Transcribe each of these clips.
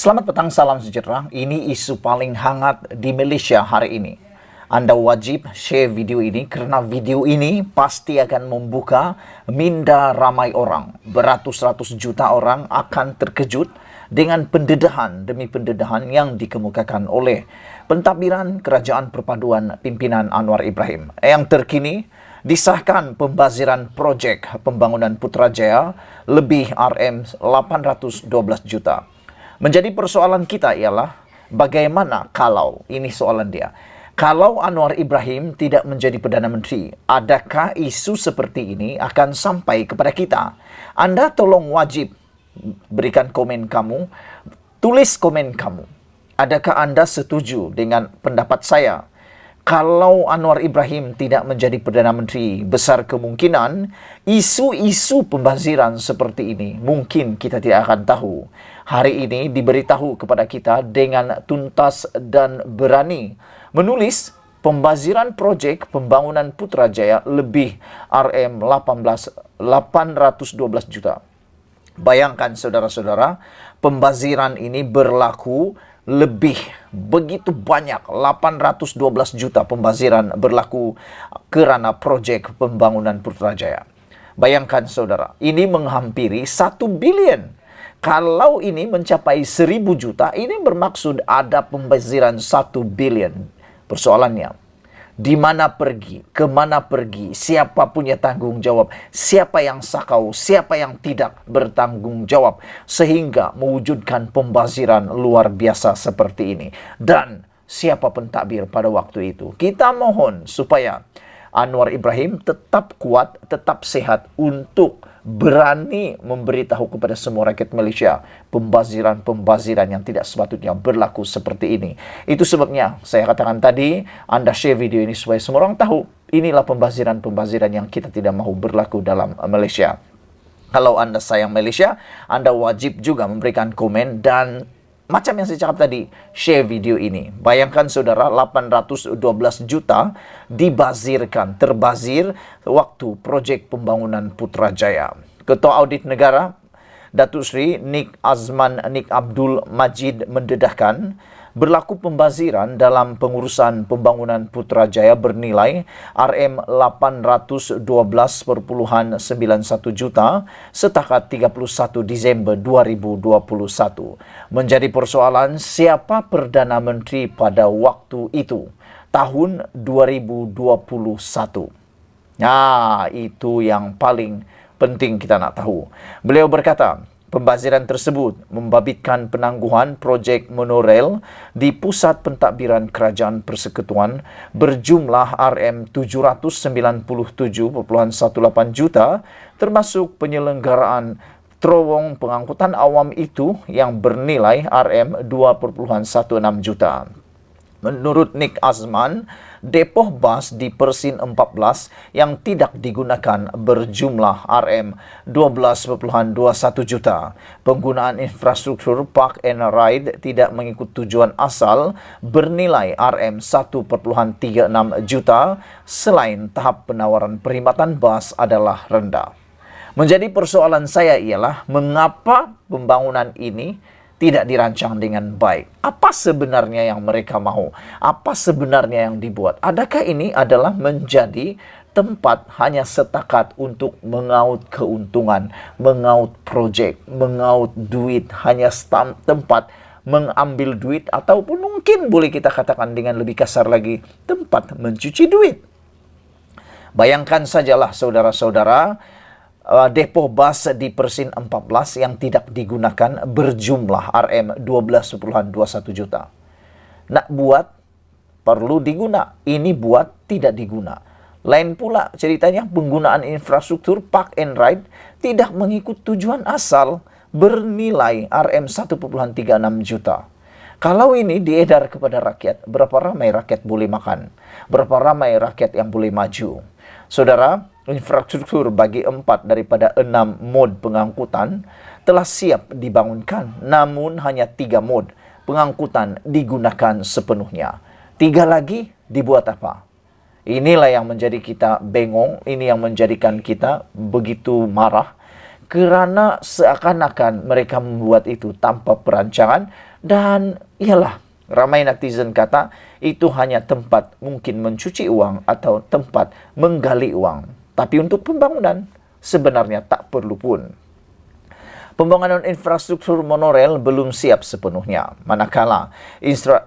Selamat petang, salam sejahtera. Ini isu paling hangat di Malaysia hari ini. Anda wajib share video ini karena video ini pasti akan membuka minda ramai orang. Beratus-ratus juta orang akan terkejut dengan pendedahan demi pendedahan yang dikemukakan oleh pentadbiran Kerajaan Perpaduan Pimpinan Anwar Ibrahim. Yang terkini, disahkan pembaziran projek pembangunan Putrajaya lebih RM812 juta. Menjadi persoalan kita ialah bagaimana kalau, ini soalan dia, kalau Anwar Ibrahim tidak menjadi Perdana Menteri, adakah isu seperti ini akan sampai kepada kita? Anda tolong wajib berikan komen kamu, tulis komen kamu. Adakah Anda setuju dengan pendapat saya? Kalau Anwar Ibrahim tidak menjadi Perdana Menteri, besar kemungkinan isu-isu pembaziran seperti ini mungkin kita tidak akan tahu. Hari ini diberitahu kepada kita dengan tuntas dan berani menulis pembaziran projek pembangunan Putrajaya lebih RM812 juta. Bayangkan saudara-saudara, pembaziran ini berlaku lebih begitu banyak, 812 juta pembaziran berlaku kerana projek pembangunan Putrajaya. Bayangkan saudara, ini menghampiri 1 bilion. Kalau ini mencapai 1.000 juta, ini bermaksud ada pembaziran 1 bilion. Persoalannya, di mana pergi, kemana pergi, siapa punya tanggung jawab, siapa yang sakau, siapa yang tidak bertanggung jawab, sehingga mewujudkan pembaziran luar biasa seperti ini. Dan siapa pentadbir pada waktu itu? Kita mohon supaya Anwar Ibrahim tetap kuat, tetap sehat untuk berani memberitahu kepada semua rakyat Malaysia pembaziran-pembaziran yang tidak sepatutnya berlaku seperti ini. Itu sebabnya saya katakan tadi, Anda share video ini supaya semua orang tahu inilah pembaziran-pembaziran yang kita tidak mahu berlaku dalam Malaysia. Kalau Anda sayang Malaysia, Anda wajib juga memberikan komen dan macam yang saya cakap tadi, share video ini. Bayangkan saudara, 812 juta dibazirkan, terbazir waktu projek pembangunan Putrajaya. Ketua Audit Negara, Datuk Seri Nik Azman Nik Abdul Majid mendedahkan, berlaku pembaziran dalam pengurusan pembangunan Putrajaya bernilai RM812.91 juta setakat 31 Disember 2021. Menjadi persoalan siapa Perdana Menteri pada waktu itu, tahun 2021. Nah, itu yang paling penting kita nak tahu. Beliau berkata, pembaziran tersebut membabitkan penangguhan projek monorail di pusat pentadbiran Kerajaan Persekutuan berjumlah RM797.18 juta termasuk penyelenggaraan terowong pengangkutan awam itu yang bernilai RM2.16 juta. Menurut Nik Azman, depoh bas di Persin 14 yang tidak digunakan berjumlah RM12.21 juta. Penggunaan infrastruktur Park and Ride tidak mengikut tujuan asal bernilai RM1.36 juta selain tahap penawaran perkhidmatan bas adalah rendah. Menjadi persoalan saya ialah mengapa pembangunan ini tidak dirancang dengan baik. Apa sebenarnya yang mereka mahu? Apa sebenarnya yang dibuat? Adakah ini adalah menjadi tempat hanya setakat untuk mengaut keuntungan, mengaut projek, mengaut duit, hanya tempat mengambil duit, ataupun mungkin boleh kita katakan dengan lebih kasar lagi, tempat mencuci duit. Bayangkan sajalah saudara-saudara, depoh bas di Persin 14 yang tidak digunakan berjumlah RM12.21 juta. Nak buat, perlu diguna. Ini buat, tidak diguna. Lain pula ceritanya penggunaan infrastruktur Park and Ride tidak mengikut tujuan asal bernilai RM1.36 juta. Kalau ini diedar kepada rakyat, berapa ramai rakyat boleh makan? Berapa ramai rakyat yang boleh maju? Saudara, infrastruktur bagi 4 daripada 6 mod pengangkutan telah siap dibangunkan, namun hanya 3 mod pengangkutan digunakan sepenuhnya. 3 lagi dibuat apa? Inilah yang menjadi kita bengong, ini yang menjadikan kita begitu marah, kerana seakan-akan mereka membuat itu tanpa perancangan Dan iyalah, ramai netizen kata itu hanya tempat mungkin mencuci uang atau tempat menggali uang. Tapi untuk pembangunan sebenarnya tak perlu pun. Pembangunan infrastruktur monorail belum siap sepenuhnya, manakala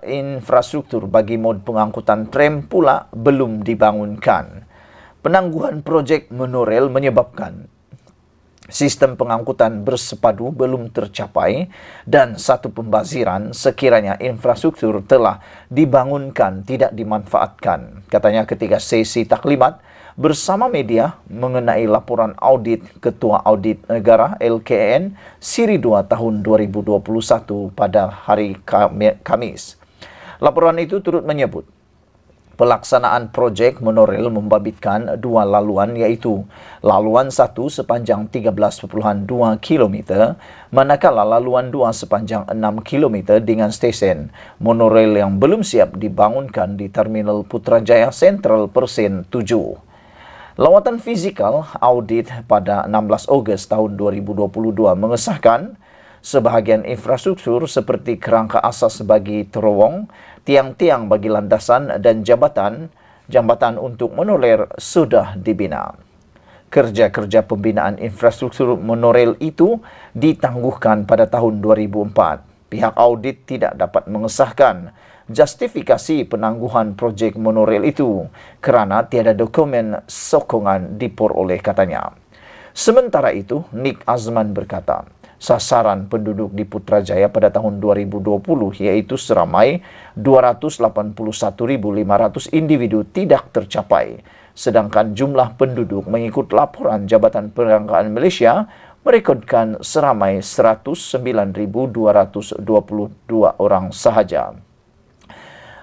infrastruktur bagi mod pengangkutan tram pula belum dibangunkan. Penangguhan projek monorail menyebabkan sistem pengangkutan bersepadu belum tercapai dan satu pembaziran sekiranya infrastruktur telah dibangunkan tidak dimanfaatkan. Katanya ketika sesi taklimat bersama media mengenai laporan audit Ketua Audit Negara LKN Siri 2 tahun 2021 pada hari Kamis. Laporan itu turut menyebut pelaksanaan projek monorail membabitkan dua laluan, yaitu laluan 1 sepanjang 13,2 km, manakala laluan 2 sepanjang 6 km dengan stesen monorail yang belum siap dibangunkan di Terminal Putrajaya Central Persen 7. Lawatan fizikal audit pada 16 Ogos tahun 2022 mengesahkan sebahagian infrastruktur seperti kerangka asas bagi terowong, tiang-tiang bagi landasan dan jambatan untuk monorail sudah dibina. Kerja-kerja pembinaan infrastruktur monorail itu ditangguhkan pada tahun 2004. Pihak audit tidak dapat mengesahkan justifikasi penangguhan projek monorail itu kerana tiada dokumen sokongan diperoleh, katanya. Sementara itu, Nick Azman berkata, sasaran penduduk di Putrajaya pada tahun 2020 yaitu seramai 281.500 individu tidak tercapai, sedangkan jumlah penduduk mengikut laporan Jabatan Perangkaan Malaysia merekodkan seramai 109.222 orang sahaja.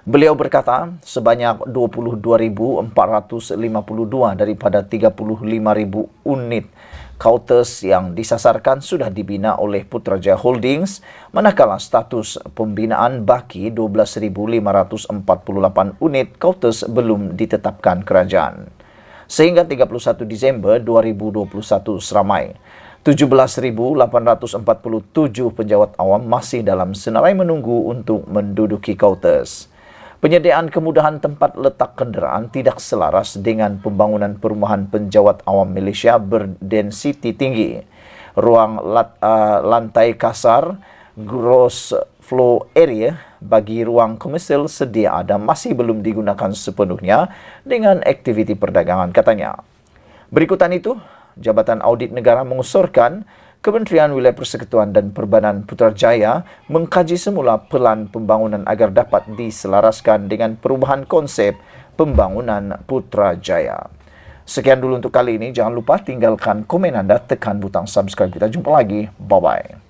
Beliau berkata, sebanyak 22.452 daripada 35.000 unit Kautes yang disasarkan sudah dibina oleh Putrajaya Holdings, manakala status pembinaan baki 12.548 unit Kautes belum ditetapkan kerajaan. Sehingga 31 Disember 2021 seramai 17.847 penjawat awam masih dalam senarai menunggu untuk menduduki Kautes. Penyediaan kemudahan tempat letak kenderaan tidak selaras dengan pembangunan perumahan penjawat awam Malaysia berdensiti tinggi. Ruang lantai kasar, gross floor area bagi ruang komersial sedia ada masih belum digunakan sepenuhnya dengan aktiviti perdagangan, katanya. Berikutan itu, Jabatan Audit Negara mengusurkan Kementerian Wilayah Persekutuan dan Perbanan Putrajaya mengkaji semula pelan pembangunan agar dapat diselaraskan dengan perubahan konsep pembangunan Putrajaya. Sekian dulu untuk kali ini. Jangan lupa tinggalkan komen anda, tekan butang subscribe. Kita jumpa lagi. Bye-bye.